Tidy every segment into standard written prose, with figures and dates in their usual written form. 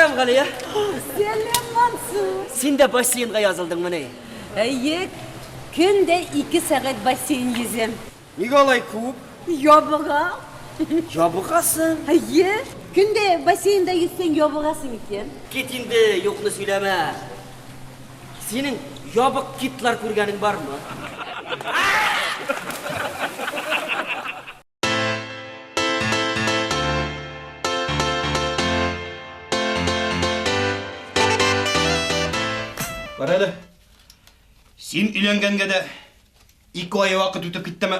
Selam Galiye. Selam Mansur. Sen de basseynga yazıldın mı ne? Hayır, günde 2 saat basseyn yüzem. Niye olay kup? Yobuğa. Yabıkasın. Hayır, günde basseynde yüzsen yobuğasın iken. Ketinde yokunu söyleme. Senin yabık kitler kurganın var mı? Var hele. Sen üylengenge de 2 ay vakit ötüp gitti mi?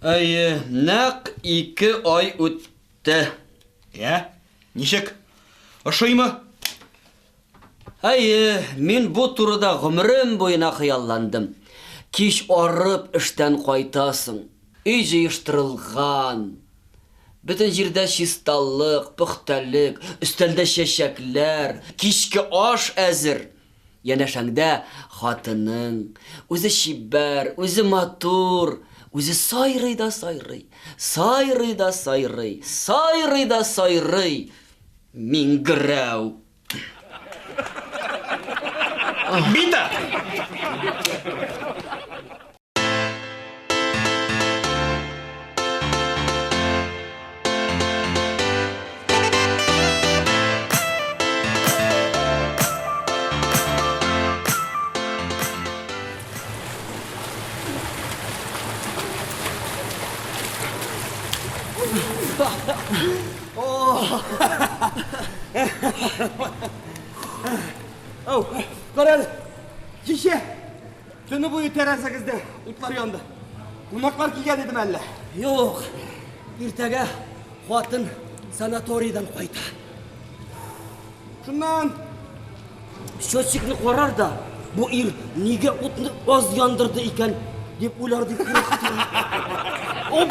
Ay, nak 2 ay öttü. Ya, nişek? Aşay mı? Ay, men bu turda ömrüm boyuna hıyallandım. Kiş arıp işten qaytasın. Үй жыйыштырылган. Bütün жерде чисталык, пөхтәлек, üstelde şeşekler, kişki aş әзір. Янәшәңдә хатының, үзе шибәр, үзе матур, үзе сайрый да сайрый, сайрый да сайрый, сайрый да сайрый. Мингрәү. Бита! Ау, қарады. Кеше, түні бойы террасаңызда ұтлар yandı. Қонақтар келген дедім әлі. Yok, irtege xатын sanatoriydan qayta. Şundan Счетчикni qorar da, bu ir nega o'tni oz yondirdi ekan deb o'ylardi. Hop!